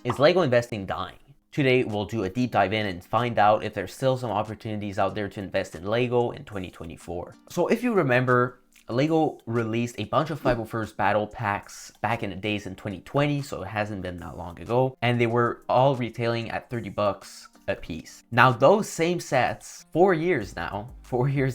Is Lego investing dying? Today, we'll do a deep dive in and find out if there's still some opportunities out there to invest in Lego in 2024. So if you remember, Lego released a bunch of 501st battle packs back in the days in 2020, so it hasn't been that long ago, and they were all retailing at 30 bucks a piece. Now those same sets, 4 years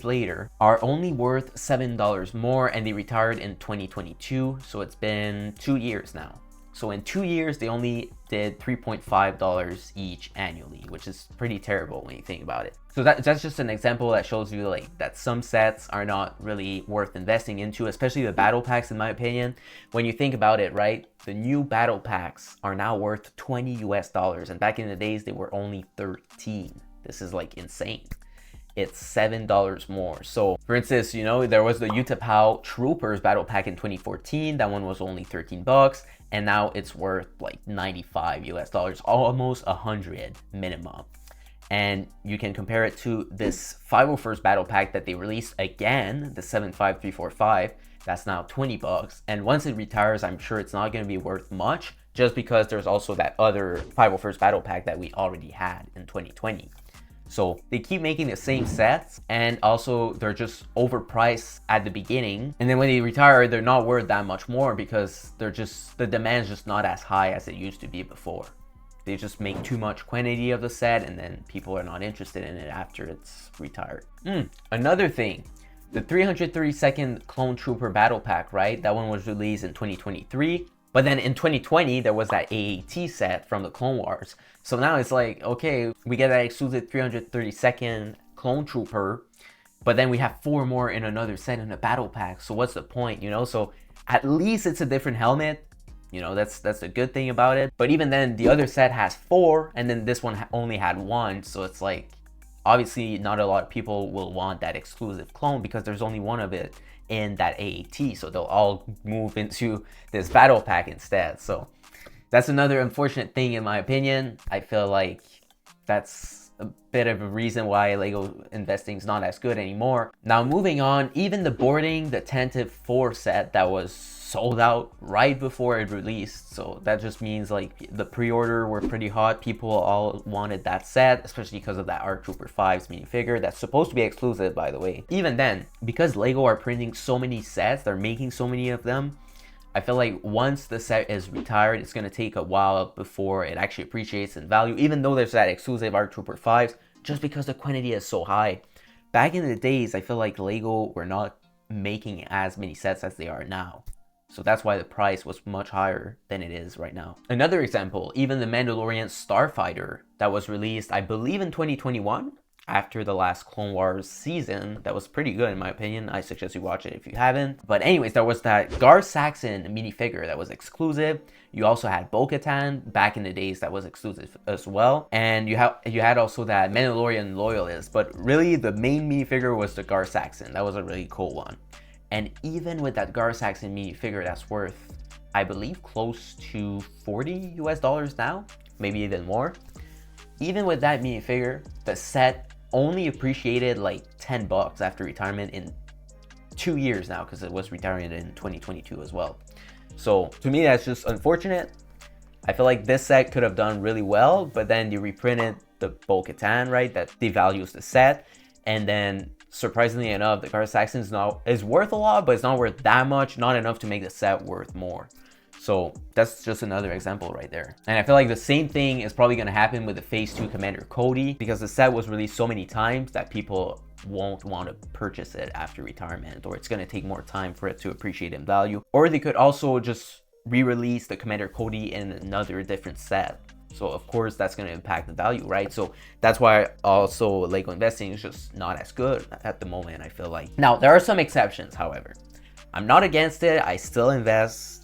later, are only worth $7 more, and they retired in 2022, so it's been 2 years now. So in 2 years, they only did $3.5 each annually, which is pretty terrible when you think about it. So that's just an example that shows you like that some sets are not really worth investing into, especially the battle packs, in my opinion. When you think about it, right? The new battle packs are now worth $20 US, and back in the days, they were only 13. This is like insane. It's $7 more. So for instance, there was the Utapau Troopers battle pack in 2014. That one was only 13 bucks. And now it's worth like $95 US, almost 100 minimum. And you can compare it to this 501st battle pack that they released again, the 75345. That's now 20 bucks. And once it retires, I'm sure it's not going to be worth much, just because there's also that other 501st battle pack that we already had in 2020. So they keep making the same sets, and also they're just overpriced at the beginning. And then when they retire, they're not worth that much more because the demand's just not as high as it used to be before. They just make too much quantity of the set, and then people are not interested in it after it's retired. Another thing, the 332nd Clone Trooper Battle Pack, right? That one was released in 2023. But then in 2020, there was that AAT set from the Clone Wars. So now it's like, okay, we get that exclusive 332nd Clone Trooper, but then we have 4 more in another set in a battle pack. So what's the point, So at least it's a different helmet. That's a good thing about it. But even then, the other set has 4, and then this one only had 1. So it's like, obviously not a lot of people will want that exclusive clone because there's only 1 of it in that AAT, so they'll all move into this battle pack instead. So that's another unfortunate thing in my opinion. I feel like that's a bit of a reason why Lego investing is not as good anymore. Now moving on, even the boarding, the Tentative 4 set that was sold out right before it released, so that just means like the pre-order were pretty hot. People all wanted that set, especially because of that ARC Trooper 5's minifigure that's supposed to be exclusive, by the way. Even then, because Lego are printing so many sets, they're making so many of them, I feel like once the set is retired, it's going to take a while before it actually appreciates in value, even though there's that exclusive ARC Trooper 5's, just because the quantity is so high. Back in the days, I feel like Lego were not making as many sets as they are now. So that's why the price was much higher than it is right now. Another example, even the Mandalorian Starfighter that was released, I believe in 2021, after the last Clone Wars season. That was pretty good in my opinion. I suggest you watch it if you haven't. But anyways, there was that Gar Saxon minifigure that was exclusive. You also had Bo-Katan back in the days that was exclusive as well. And you had also that Mandalorian Loyalist. But really the main minifigure was the Gar Saxon. That was a really cool one. And even with that Gar Saxon minifigure that's worth, I believe, close to $40 US now, maybe even more. Even with that minifigure, the set only appreciated like 10 bucks after retirement in 2 years now, because it was retiring in 2022 as well. So to me, that's just unfortunate. I feel like this set could have done really well, but then you reprinted the Bo-Katan, right? That devalues the set. And then surprisingly enough, the Gar Saxon is worth a lot, but it's not worth that much, not enough to make the set worth more. So that's just another example right there. And I feel like the same thing is probably going to happen with the Phase 2 Commander Cody, because the set was released so many times that people won't want to purchase it after retirement, or it's going to take more time for it to appreciate in value. Or they could also just re-release the Commander Cody in another different set. So of course that's going to impact the value, right? So that's why also Lego investing is just not as good at the moment, I feel like. Now, there are some exceptions, however. I'm not against it. I still invest,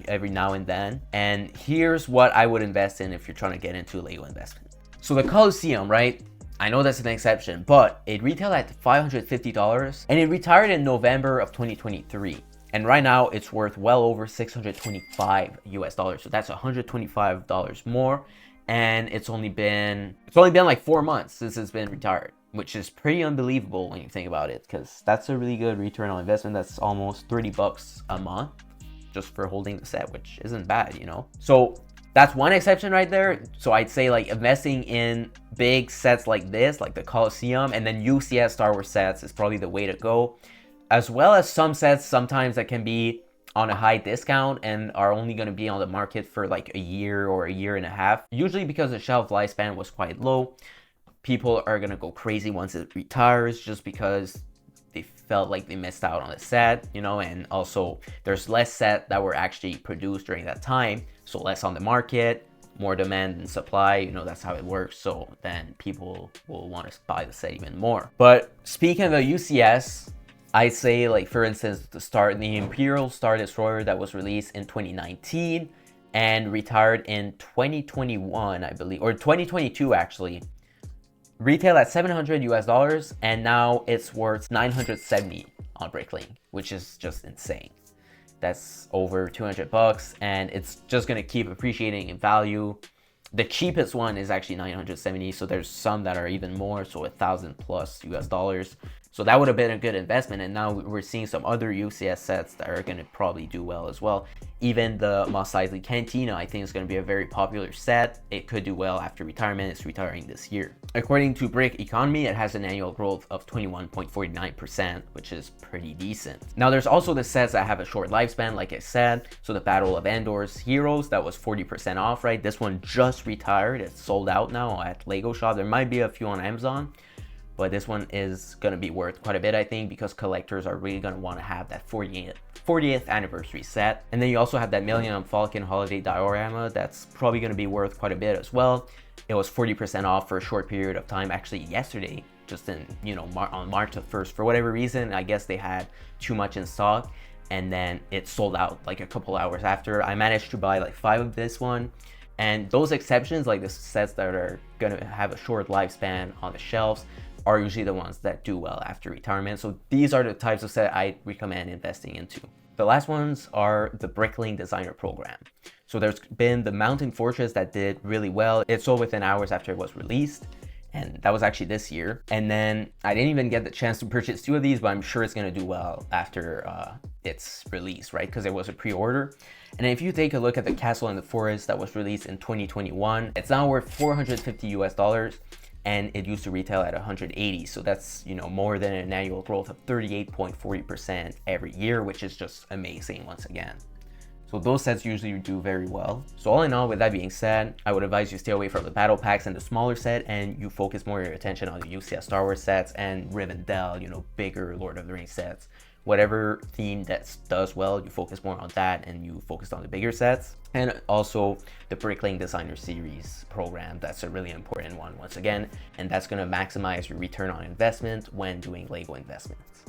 every now and then. And here's what I would invest in if you're trying to get into Lego investment. So the Colosseum, right? I know that's an exception, but it retailed at $550 and it retired in November of 2023. And right now it's worth well over $625 US. So that's $125 more. And it's only been like 4 months since it's been retired, which is pretty unbelievable when you think about it, because that's a really good return on investment. That's almost 30 bucks a month just for holding the set, which isn't bad, So That's one exception right there. So I'd say like investing in big sets like this, like the Coliseum, and then UCS Star Wars sets is probably the way to go, as well as some sets sometimes that can be on a high discount and are only going to be on the market for like a year or a year and a half. Usually because the shelf lifespan was quite low, people are going to go crazy once it retires just because they felt like they missed out on the set, you know, and also there's less set that were actually produced during that time, so less on the market, more demand than supply, you know, that's how it works. So then people will want to buy the set even more. But speaking of the UCS, I say, like, for instance, the Imperial Star Destroyer that was released in 2019 and retired in 2021, I believe, or 2022 actually, retail at $700 and now it's worth 970 on Bricklink, which is just insane. That's over 200 bucks, and it's just gonna keep appreciating in value. The cheapest one is actually 970, so there's some that are even more, so $1,000+ US. So that would have been a good investment, and now we're seeing some other UCS sets that are going to probably do well as well. Even the Mos Eisley Cantina, I think, is going to be a very popular set. It could do well after retirement. It's retiring this year. According to Brick Economy, it has an annual growth of 21.49%, which is pretty decent. Now, there's also the sets that have a short lifespan, like I said. So the Battle of Endor's Heroes, that was 40% off, right? This one just retired. It's sold out now at Lego Shop. There might be a few on Amazon, but this one is going to be worth quite a bit, I think, because collectors are really going to want to have that 40th anniversary set. And then you also have that Millennium Falcon Holiday Diorama that's probably going to be worth quite a bit as well. It was 40% off for a short period of time, actually yesterday, just in, you know, on March the 1st. For whatever reason, I guess they had too much in stock, and then it sold out like a couple hours after. I managed to buy like 5 of this one. And those exceptions, like the sets that are going to have a short lifespan on the shelves, are usually the ones that do well after retirement. So these are the types of set I recommend investing into. The last ones are the Bricklink Designer Program. So there's been the Mountain Fortress that did really well. It sold within hours after it was released, and that was actually this year. And then I didn't even get the chance to purchase 2 of these, but I'm sure it's going to do well after its release, right? Because it was a pre-order. And if you take a look at the Castle in the Forest that was released in 2021, it's now worth $450, and it used to retail at 180. So that's, you know, more than an annual growth of 38.40% every year, which is just amazing once again. So those sets usually do very well. So all in all, with that being said, I would advise you stay away from the battle packs and the smaller set, and you focus more of your attention on the UCS Star Wars sets and Rivendell, you know, bigger Lord of the Rings sets. Whatever theme that does well, you focus more on that, and you focus on the bigger sets. And also the Bricklink Designer Series program, that's a really important one once again, and that's going to maximize your return on investment when doing Lego investments.